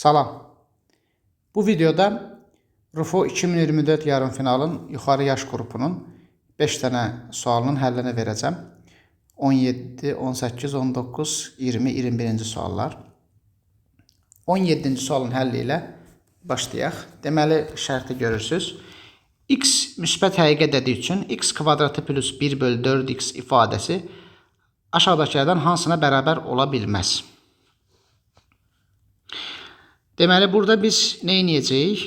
Salam. Bu videoda Rufo 2024 yarımfinalın yuxarı yaş qrupunun 5 dənə sualının həllini verəcəm. 17, 18, 19, 20, 21-ci suallar. 17-ci sualın həlli ilə başlayaq. Deməli, şərti görürsünüz. X müsbət həqiqə dediyi üçün x kvadratı plus 1 bölü 4x ifadəsi aşağıdakilərdən hansına bərabər ola bilməz? Deməli, burada biz nə edəcəyik?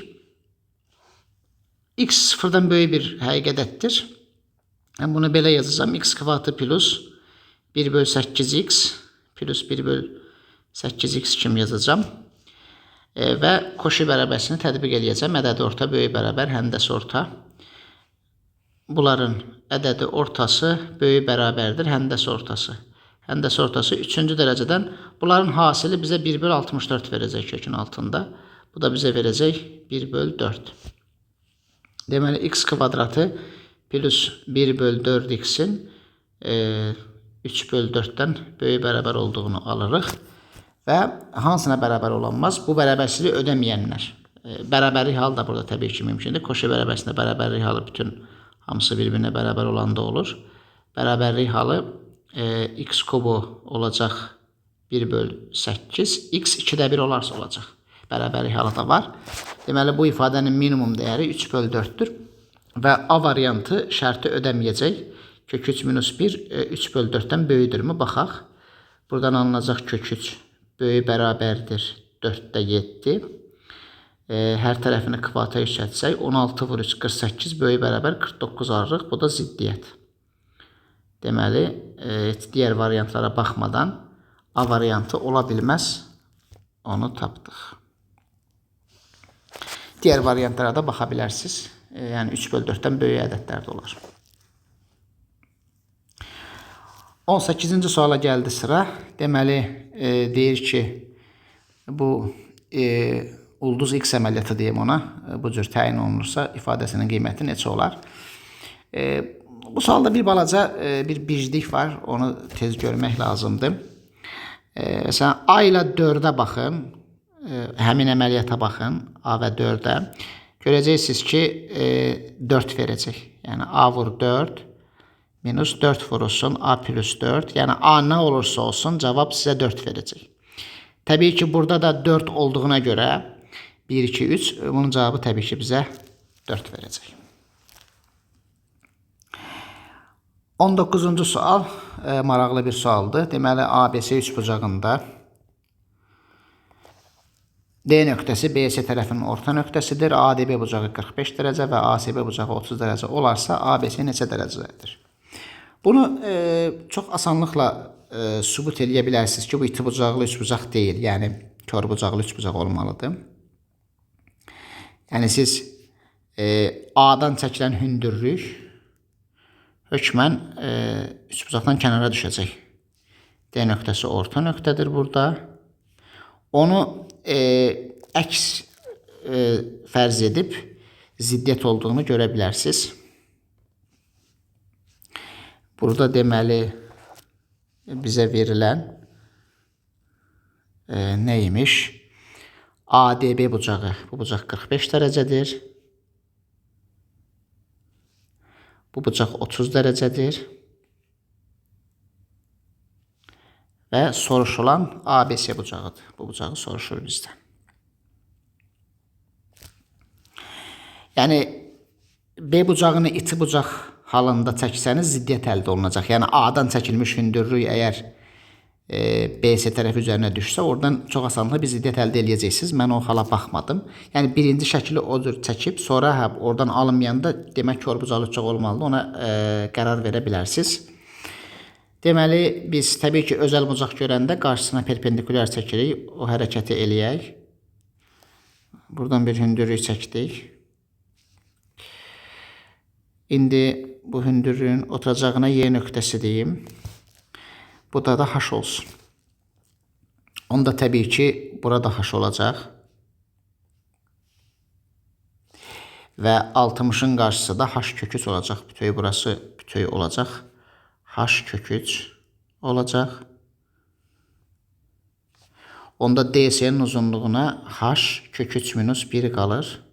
X sıfırdan böyük bir həqiqətdir. Mən bunu belə yazacağım. X kvadratı plus 1 bölü 8x plus 1 bölü 8x kimi yazacağım. Və Koşi bərabəsini tətbiq edəcəm. Ədədi orta böyük bərabər həndəsi orta. Bunların ədədi ortası böyük bərabərdir həndəsi ortası. Həndəsi ortası 3-cü dərəcədən bunların hasili bizə 1 bölü 64 verəcək kökün altında. Bu da bizə verəcək 1 bölü 4. Deməli, x kvadratı plus 1 bölü 4x'in 3 bölü 4'dən böyük bərabər olduğunu alırıq. Və hansına bərabər olanmaz? Bu bərabərsizliyi ödəməyənlər. Bərabərlik halı da burada təbii ki mümkündür. Koşu bərabərsində bərabərlik halı bütün hamısı bir-birinə bərabər olanda olur. Bərabərlik halı x kubu olacaq 1 bölü 8. X 2'də 1 olarsa olacaq. Bərabərlik halı da var. Deməli, bu ifadənin minimum dəyəri 3 bölü 4'dür. Və A variantı şərti ödəməyəcək. Kök 3 minus 1 3 bölü 4'dən böyüdürmü? Baxaq. Buradan alınacaq kök 3 böyük bərabərdir 4'də 7. Hər tərəfini kvadrata yüksəltsək 16 vur 3 48 böyük bərabər 49 alırıq. Bu da ziddiyyət. Deməli, digər variantlara baxmadan A variantı ola bilməz. Onu tapdıq. Digər variantlara da baxa bilərsiniz. Yəni 3 bölü 4'dən böyük ədədlər də olar. 18-ci suala gəldi sıra. Deməli, deyir ki, bu ulduz x əməliyyatı deyim ona, bu cür təyin olunursa ifadəsinin qiyməti neçə olar? Bu sualda bir balaca bir birclik var, onu tez görmək lazımdır. Məsələn, A ilə 4'ə baxın, həmin əməliyyata baxın, A və 4'ə. Görəcəksiniz ki, 4 verəcək. Yəni, A vur 4, minus 4 vurulsun, A plus 4. Yəni, A nə olursa olsun, cavab sizə 4 verəcək. Təbii ki, burada da 4 olduğuna görə 1, 2, 3, bunun cavabı təbii ki, bizə 4 verəcək. 19-cu sual maraqlı bir sualdır. Deməli, ABC üçbucağında D nöqtəsi BC tərəfinin orta nöqtəsidir. ADB bucağı 45 dərəcə və ACB bucağı 30 dərəcə olarsa, ABC neçə dərəcədir? Bunu çox asanlıqla sübut eləyə bilərsiniz ki, bu iti bucaqlı üçbucaq deyil. Yəni, kör bucaqlı üçbucaq olmalıdır. Yəni, siz A-dan çəkilən hündürlük hökmən üçbucaqdan kənara düşəcək. D nöqtəsi orta nöqtədir burada. Onu əks fərz edib ziddiyyət olduğunu görə bilərsiniz. Burada deməli bizə verilən neymiş? ADB bucağı. Bu bucaq 45 dərəcədir. Bu bucaq 30 dərəcədir. Və soruşulan ABC bucağıdır. Bu bucağı soruşur bizdən. Yəni, B bucağını iti bucaq halında çəksəniz ziddiyyət əldə olunacaq. Yəni, A-dan çəkilmiş hündürlük əgər BC tərəfi üzərinə düşsə, oradan çox asanlıqla bir ziddiyyət əldə edəcəksiniz. Mən o hala baxmadım. Yəni, birinci şəkili o cür çəkib, sonra oradan alınmayanda demək kör bucaqlı üçbucaq olmalıdır. Ona qərar verə bilərsiniz. Deməli, biz təbii ki, özəl bucaq görəndə qarşısına perpendikulyar çəkirik. O hərəkəti eləyək. Buradan bir hündürlük çəkdik. İndi bu hündürlüğün oturacağına Y nöqtəsi deyim. Bu da H olsun. Onda təbii ki, burada H olacaq. Və 60'ın qarşısı da H kök 3 olacaq. Bütöy burası bütöy olacaq. H kök 3 olacaq. Onda DS'nin uzunluğuna h kök 3 minus 1 qalır.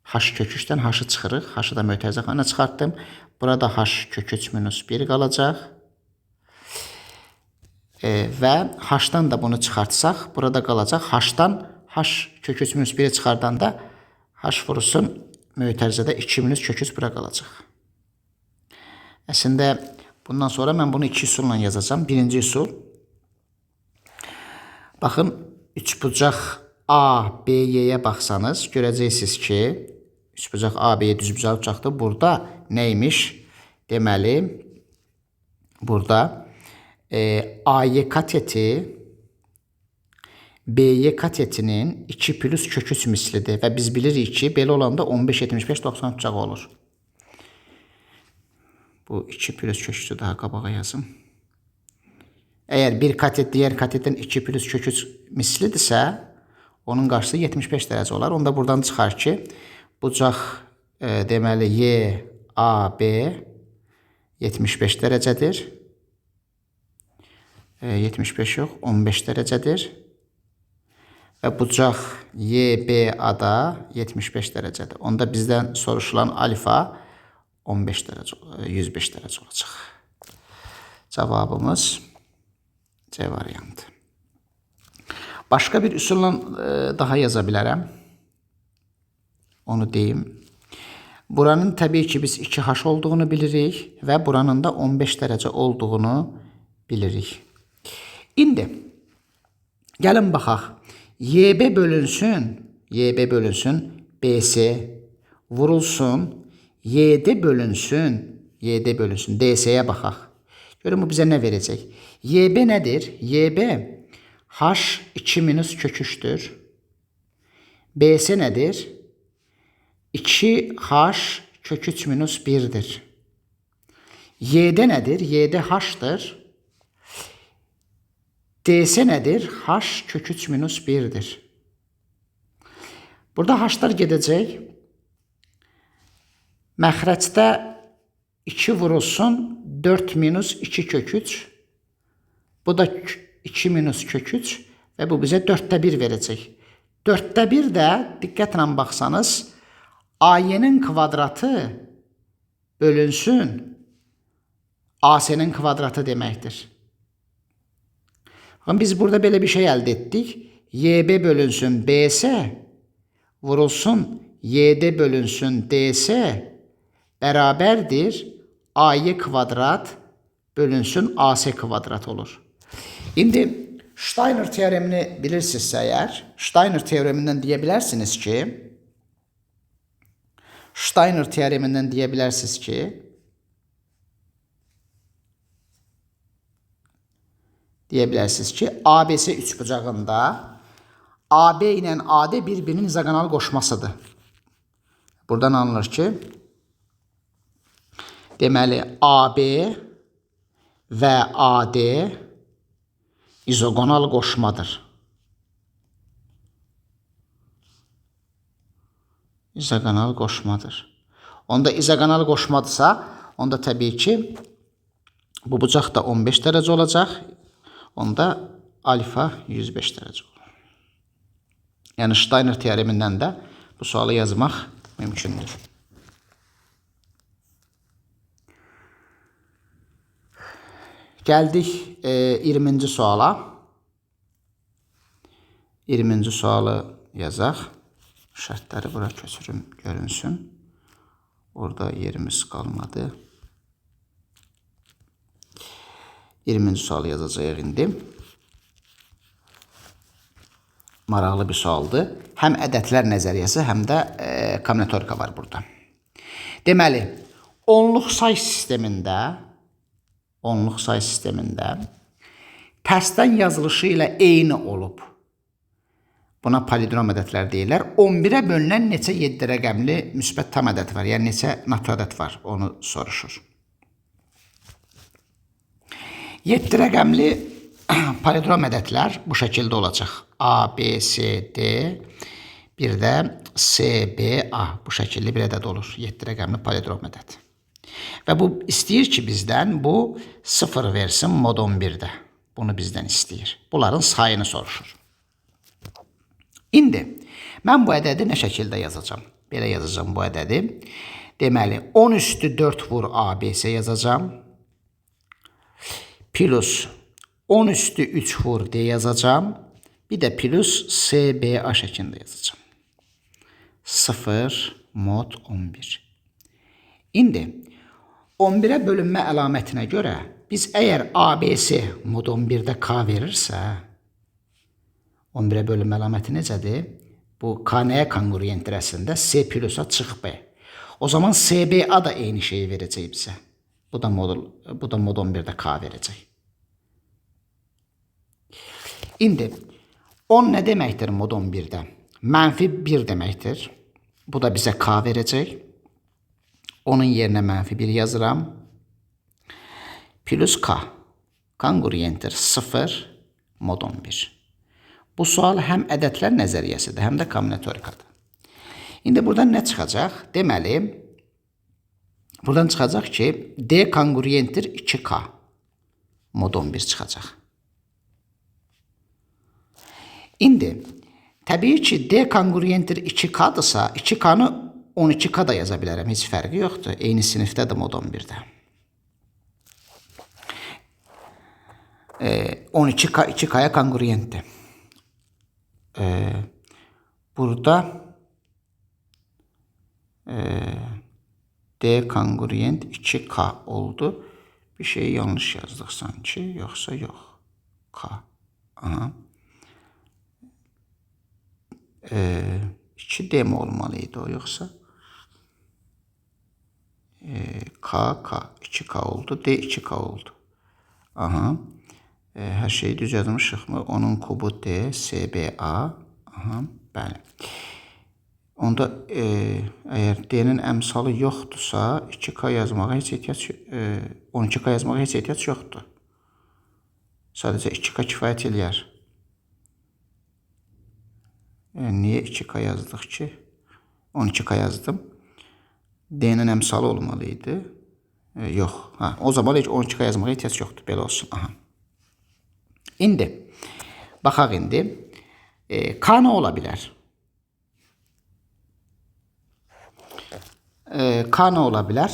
H kök 3-dən h-ı çıxırıq. H-ı da mötərizə xanaya çıxartdım. Burada h kök 3 minus 1 qalacaq. Və h-dan da bunu çıxartsaq, burada qalacaq. H-dan h kök 3 minus 1-i çıxardanda h vurulsun mötərizədə 2 minus kök 3 bura qalacaq. Əslində bundan sonra mən bunu 2 üsulla yazacağım. Birinci üsul. Baxın, üçbucaq ABY-yə baxsanız, görəcəksiniz ki, üçbucaq ABY düzbucaq uçaqdır. Burada neymiş? Deməli, burada AY kateti BY katetinin 2 plus kök 3 mislidir. Və biz bilirik ki, belə olanda 15, 75, 90 uçağı olur. Bu 2 plus kök 3'ü daha qabağa yazım. Eğer bir katet diğer katetin 2 plus kök 3 mislidirsə, onun qarşısı 75 dərəcə olar. Onda buradan çıxar ki, bucaq deməli YAB 75 dərəcədir. 75 yox, 15 dərəcədir. Və bucaq YBA da 75 dərəcədir. Onda bizdən soruşulan alfa 15 dərəcə, 105 dərəcə olacaq. Cavabımız C variantı. Başqa bir üsulla daha yaza bilərəm. Onu deyim. Buranın təbii ki biz 2H olduğunu bilirik və buranın da 15 dərəcə olduğunu bilirik. İndi gəlin baxaq. YB bölünsün BS vurulsun YD bölünsün DS'ye baxaq. Görün bu bizə nə verəcək? YB nədir? YB H 2 minus kök 3'dür. BS nədir? 2H kök 3 minus 1'dir. YD nədir? YD H'dır. DS nədir? H kök 3 minus 1'dir. Burada H'lar gedəcək. Məxrəcdə 2 vurulsun 4 minus 2 kök 3. Bu da 2 minus kök 3 və bu bizə 4'də 1 verəcək. 4'də 1 də diqqətlə baxsanız AY'nin kvadratı bölünsün AS'nin kvadratı deməkdir. Biz burada belə bir şey əldə etdik. YB bölünsün BS vurulsun YD bölünsün DS bərabərdir AY kvadrat bölünsün AS kvadrat olur. İndi Steiner teoremini bilirsinizsə əgər, Steiner teoremindən deyə bilərsiniz ki, ABS üçbucağında AB ilə AD bir-birinin izoqonal qoşmasıdır. Buradan anılır ki, deməli AB və AD izoqonal qoşmadır. İzoqonal qoşmadır. Onda izoqonal qoşmadırsa, onda təbii ki, bu bucaq da 15 dərəcə olacaq. Onda alfa 105 dərəcə olur. Yəni Steiner teoremindən də bu sualı yazmaq mümkündür. Gəldik 20-ci suala. 20-ci sualı yazaq. Şərtləri bura köçürüm, görünsün. Orada yerimiz qalmadı. 20-ci sualı yazacağıq indi. Maraqlı bir sualdır. Həm ədədlər nəzəriyyəsi, həm də kombinatorika var burada. Deməli, onluq say sistemində tərsdən yazılışı ilə eyni olub. Buna palindrom ədədlər deyirlər. 11'ə bölünən neçə 7 rəqəmli müsbət tam ədəd var, yəni neçə natural ədəd var, onu soruşur. 7 rəqəmli palindrom ədədlər bu şəkildə olacaq. A, B, C, D, bir də C, B, A. Bu şəkilli bir ədəd olur. 7 rəqəmli palindrom ədəd. Və bu istəyir ki, bizdən bu 0 versin mod 11'də. Bunu bizdən istəyir. Bunların sayını soruşur. İndi mən bu ədədi nə şəkildə yazacağım? Belə yazacağım bu ədədi. Deməli 10 üstü 4 vur ABC yazacağım. Plus 10 üstü 3 vur D yazacağım. Bir də plus CBA şəklində yazacağım. 0 mod 11. İndi 11'ə bölünmə əlamətinə görə biz əgər ABC mod 11'də K verirsə, 11'ə bölünmə əlaməti necədir? Bu K nəyə kongruentdir əslində? C plusa çıx B. O zaman CBA da eyni şeyi verəcək bizə. Bu da mod 11'də K verəcək. İndi 10 nə deməkdir mod 11'də? Mənfi 1 deməkdir. Bu da bizə K verəcək. Onun yerinə mənfi 1 yazıram. Plus K. Kongruentdir 0 mod 11. Bu sual həm ədədlər nəzəriyyəsidir, həm də kombinatorikadır. İndi buradan nə çıxacaq? Deməli, buradan çıxacaq ki, D kongruentdir 2K mod 11 çıxacaq. İndi, təbii ki, D kongruentdir 2K-dırsa, 2K-nı 12K da yaza bilərəm, heç fərqi yoxdur. Eyni sinifdədir mod 11'də. 12K 2K'ya kongruentdir. Burada D kongruent 2K oldu. Bir şey yanlış yazdık sanki, yoksa yox. K. Aha. 2D mi olmalıydı o yoksa? K, 2K oldu. D 2K oldu. Aha. Her şeyi düzəltmişik mi? Onun kubu D, CBA. Aha, bəli. Onda əgər D'nin əmsalı yoxdursa, 2K yazmağa heç ehtiyac 12K yazmağa heç ehtiyac yoxdur. Sadəcə 2K kifayət eləyər. Niyə 2K yazdıq ki? 12K yazdım. D'nin əmsalı olmalıydı. Yox. Ha, o zaman heç 12K yazmağa ehtiyac yoxdur. Belə olsun. Aha. İndi, baxaq indi. K nə ola bilər? K nə ola bilər?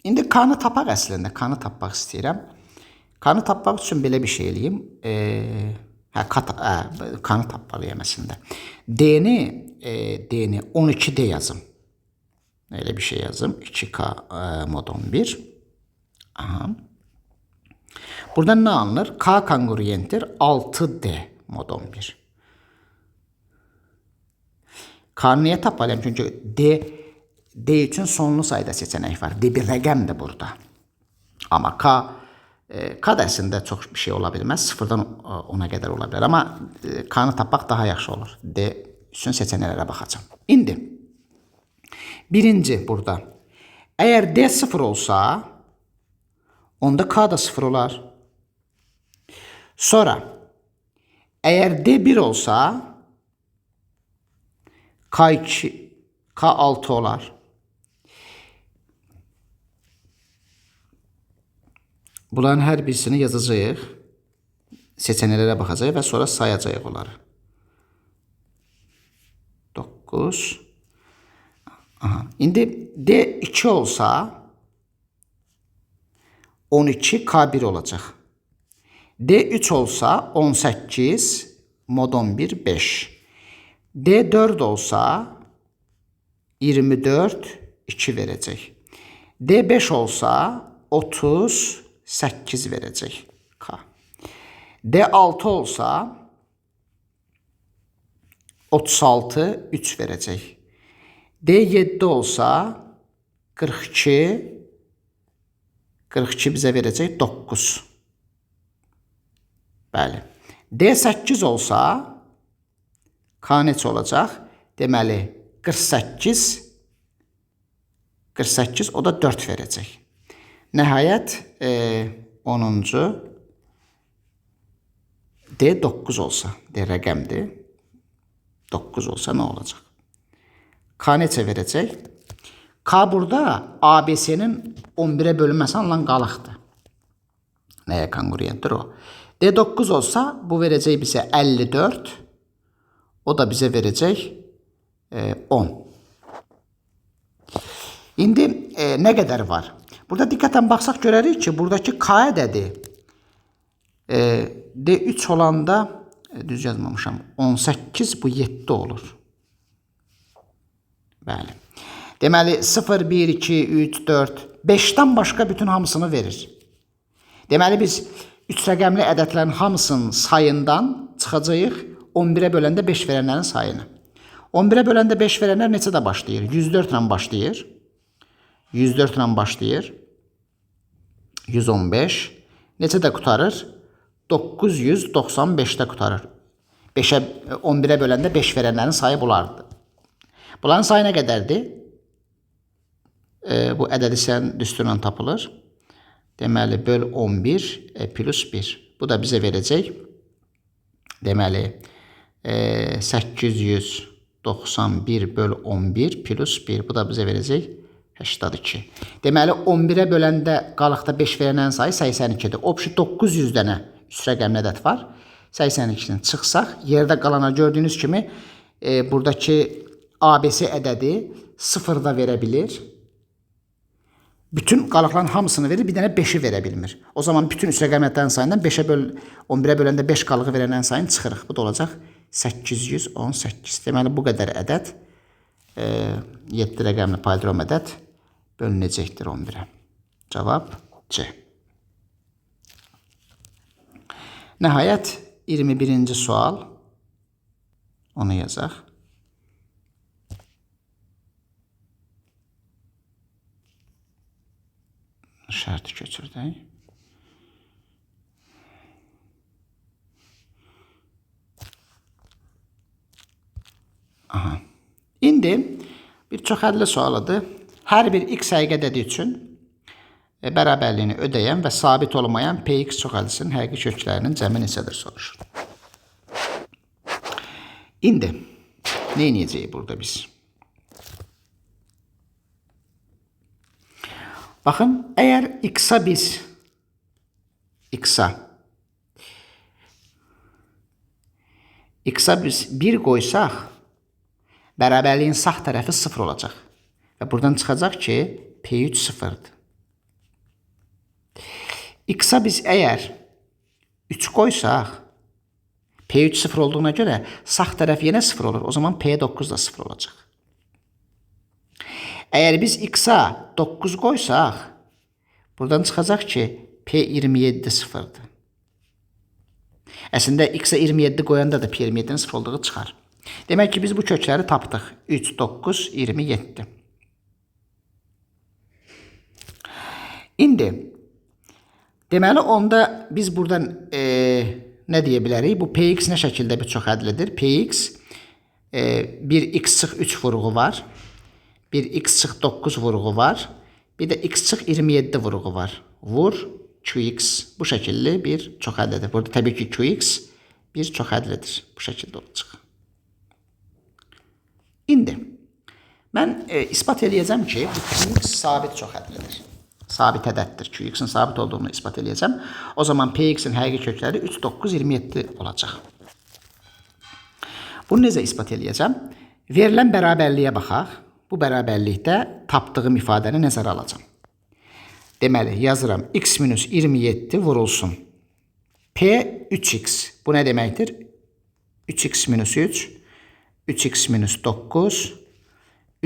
İndi K-nı tapaq əslində. K-nı tapmaq istəyirəm. K-nı tapmaq üçün belə bir şey eləyim. K-nı tapmalıyam əslində. D-ni 12D yazım. Öyle bir şey yazım. 2K mod 11. Aha. Buradan ne anılır? K kongruenttir 6D mod 11. K niye tapmalıyam? Çünkü D için sonlu sayıda seçenek var. D bir rəqəmdir burada. Ama K da əslində çox bir şey ola bilməz. 0'dan 10'a qədər ola bilər. Ama K'nı tapmaq daha yaxşı olur. D üçün seçeneklərə baxacağım. İndi birinci burada. Eğer D 0 olsa, onda K da 0 olar. Sonra eğer D 1 olsa, K2, K6 olar. Bunların hər birisini yazacağıq. Seçeneklərə baxacağıq və sonra sayacağıq onları. 9. Aha. İndi D 2 olsa 12 K1 olacaq. D 3 olsa 18 mod 11 5. D 4 olsa 24 2 verəcək. D 5 olsa 38 verəcək K. D 6 olsa 36 3 verəcək. D 7 olsa 42 bizə verəcək 9. Bəli. D 8 olsa K neçə olacaq? Deməli 48 o da 4 verəcək. Nəhayət 10-cu D 9 olsa, D rəqəmdir. 9 olsa nə olacaq? K neçə verəcək? K burada ABC-nin 11'ə bölünməsi alınan qalıqdır. Nəyə kongruentdir o? D9 olsa bu verəcək bizə 54. O da bizə verəcək 10. İndi nə qədər var? Burada diqqətən baxsaq görərik ki, buradakı K ədədi D3 olanda düz yazmamışam. 18 bu 7 olur. Bəli. Deməli 0, 1, 2, 3, 4, 5-dən başqa bütün hamısını verir. Deməli biz 3 rəqəmli ədədlərin hamısının sayından çıxacağıq 11-ə böləndə 5 verənlərin sayını. 11-ə böləndə 5 verənlər neçədə başlayır? 104 ilə başlayır. 104 ilə başlayır. 115. Neçədə qutarır? 995-də qutarır. 11-ə böləndə 5 verənlərin sayı bulardır. Bunların sayı nə qədərdir? Bu ədəd hissənin düsturla tapılır. Deməli, böl 11 plus 1. Bu da bizə verəcək. Deməli, 891 böl 11 plus 1. Bu da bizə verəcək 82. Deməli, 11-ə böləndə qalıqda 5 verənlərin sayı 82-dir. Obşi 900 dənə 3 rəqəmli ədəd var. 82-dən çıxsaq, yerdə qalana gördüyünüz kimi buradakı ABC ədədi 0 da verə bilir. Bütün qalıqların hamısını verir, bir dənə 5-i verə bilmir. O zaman bütün 3 rəqəmli ədədlərin sayından 11-ə böləndə 5 qalığı verənlərin sayını çıxırıq. Bu da olacaq 818. Deməli, bu qədər ədəd 7 rəqəmli palindrom ədəd bölünəcəkdir 11-ə. Cavab C. Nəhayət 21-ci sual. Onu yazaq. Şərti köçürdək. Aha. İndi bir çoxhədli sualıdır. Hər bir x həqiqi ədədi üçün bərabərliyini ödəyən və sabit olmayan px çoxhədlisinin həqiqi köklərinin cəmi neçədir soruşur. İndi nə edəcəyik burada biz? Baxın, əgər x-a biz 1 qoysaq, bərabərliyin sağ tərəfi 0 olacaq. Və buradan çıxacaq ki, P3 0-dır. X-a biz əgər 3 qoysaq, P3 0 olduğuna görə sağ tərəf yenə 0 olur. O zaman P9 da 0 olacaq. Əgər biz x-a 9 qoysaq, buradan çıxacaq ki, P27 0-dır. Əslində, x-a 27 qoyanda da P27-nin 0 olduğu çıxar. Demək ki, biz bu kökləri tapdıq. 3, 9, 27. İndi, deməli, onda biz buradan nə deyə bilərik? Bu Px nə şəkildə bir çoxhədlidir? Px bir x çıx 3 vurğu var. Bir x çıx 9 vurğu var. Bir də x çıx 27 vurğu var. Vur qx bu şəkilli bir çoxhədlidir. Burada təbii ki qx bir çoxhədlidir. Bu şəkildə olacaq. İndi mən isbat edəcəm ki, qx sabit çoxhədlidir. Sabit ədəddir. Qx'in sabit olduğunu isbat edəcəm. O zaman px'in həqiqi kökləri 3, 9, 27 olacaq. Bunu necə isbat edəcəm? Verilən bərabərliyə baxaq. Bu bərabərlikdə tapdığım ifadəni nəzərə alacağım. Deməli, yazıram. X minus 27 vurulsun. P 3x. Bu nə deməkdir? 3x minus 3. 3x minus 9.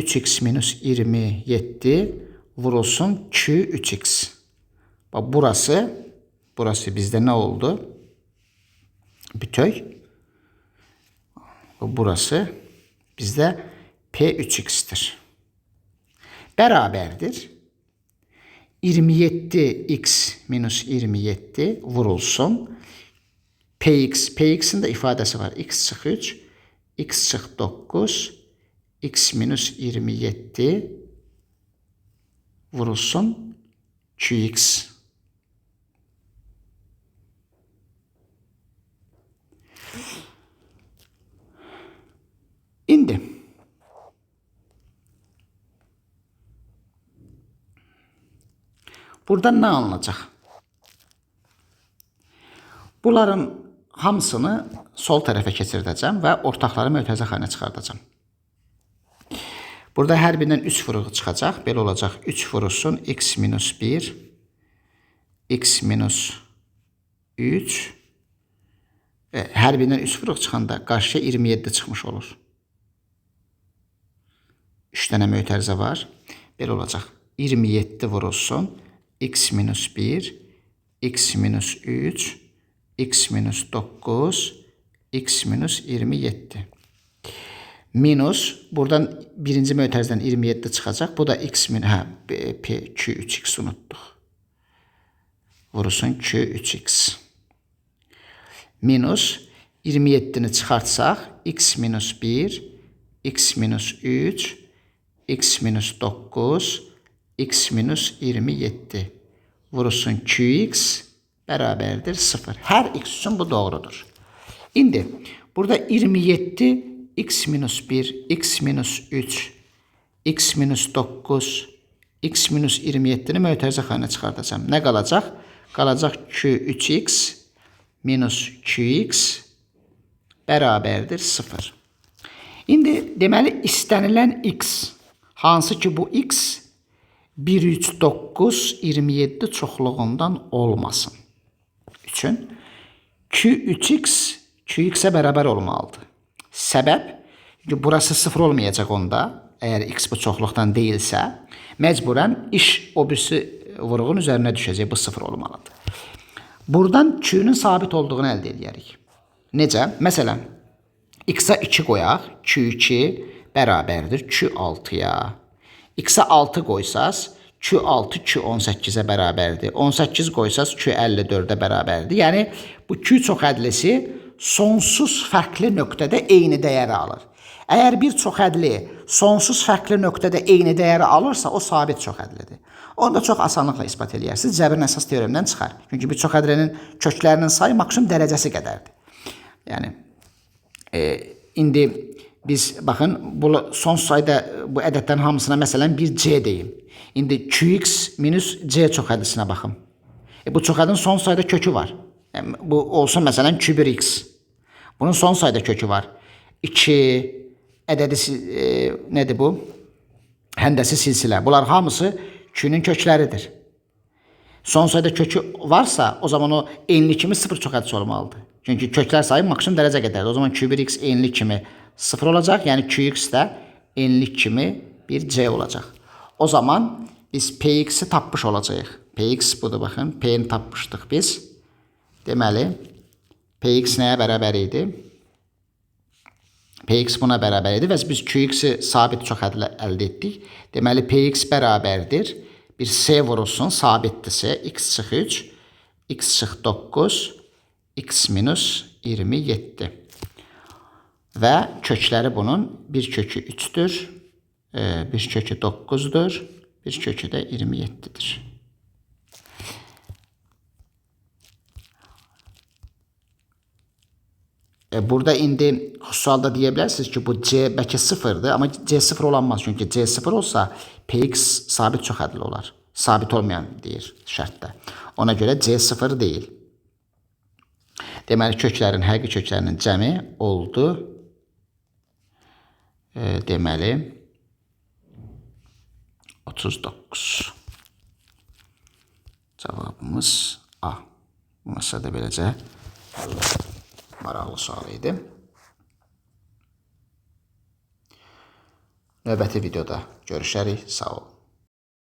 3x minus 27 vurulsun Q 3x. Bak burası bizdə nə oldu? Bütöv. Burası bizdə P3x'tir. Bərabərdir. 27x minus 27 vurulsun. Px'in də ifadəsi var. X çıx 3, x çıx 9, x minus 27 vurulsun qx. İndi buradan nə alınacaq? Bunların hamısını sol tərəfə keçirdəcəm və ortaqları mötərizə xanaya çıxardacam. Burada hər birindən 3 vuruğu çıxacaq. Belə olacaq 3 vurulsun x minus 1, x minus 3. Hər birindən 3 vuruq çıxanda qarşıya 27 çıxmış olur. 3 dənə mötərizə var. Belə olacaq 27 vurulsun x minus 1, x minus 3, x minus 9, x minus 27. Minus, buradan birinci mötərizədən 27 çıxacaq. Bu da x min, p, q, 3x unutduq. Vurulsun q, 3x. Minus 27-ni çıxartsaq, x minus 1, x minus 3, x minus 9, x minus 27. Vurulsun qx bərabərdir 0. Hər x üçün bu doğrudur. İndi burada 27, x minus 1, x minus 3, x minus 9, x minus 27-ni mötərizə xanaya çıxardacam. Nə qalacaq? Qalacaq q3x minus qx bərabərdir 0. İndi deməli istənilən x, hansı ki bu x 1, 3, 9, 27 çoxluğundan olmasın üçün q3x qx-ə bərabər olmalıdır. Səbəb, çünki burası 0 olmayacaq onda, əgər x bu çoxluqdan deyilsə, məcburən iş o birisi vuruğun üzərinə düşəcək, bu 0 olmalıdır. Buradan q-nin sabit olduğunu əldə edərik. Necə? Məsələn, x-ə 2 qoyaq, q2 bərabərdir q6-ya. X-ə 6 qoysaz, q6 q18-ə bərabərdir. 18 qoysaz, q54-ə bərabərdir. Yəni, bu q çoxhədlisi sonsuz fərqli nöqtədə eyni dəyəri alır. Əgər bir çoxhədli sonsuz fərqli nöqtədə eyni dəyəri alırsa, o sabit çoxhədlidir. Onu da çox asanlıqla isbat edərsiniz. Cəbrin əsas teoremindən çıxar. Çünki bir çoxhədlinin köklərinin sayı maksimum dərəcəsi qədərdir. Yəni, indi biz, baxın, bu son sayda bu ədədlərin hamısına məsələn bir c deyim. İndi qx minus c çoxhədlisinə baxın. Bu çoxhədlinin son sayda kökü var. Yəni, bu olsun məsələn q1x. Bunun son sayda kökü var. 2 ədədi nədir bu? Həndəsi silsilə. Bunlar hamısı q-nin kökləridir. Son sayda kökü varsa, o zaman o enli kimi 0 çoxhədlisi olmalıdır. Çünki köklər sayı maksimum dərəcə qədərdir. O zaman q1x enli kimi 0 olacaq. Yəni qx də enli kimi bir c olacaq. O zaman biz px-i tapmış olacağıq. Px budur, baxın. P-ni tapmışdıq biz. Deməli, px nəyə bərabər idi? Px buna bərabər idi və biz qx-i sabit çoxhədli əldə etdik. Deməli, px bərabərdir. Bir c vurulsun, sabitdirsə, x çıx 3, x çıx 9, x minus 27. Və kökləri bunun bir kökü 3-dür, bir kökü 9-dur, bir kökü də 27-dir. Burada indi sualda deyə bilərsiniz ki, bu c bəlkə 0-dır, amma c 0 olanmaz. Çünki c 0 olsa, px sabit çoxhədli olar. Sabit olmayan deyir şərtdə. Ona görə c 0 deyil. Deməli, köklərin, həqiqi köklərinin cəmi oldu. Deməli, 39. Cavabımız A. Bu məsələdə beləcə maraqlı sual idi. Növbəti videoda görüşərik. Sağ olun.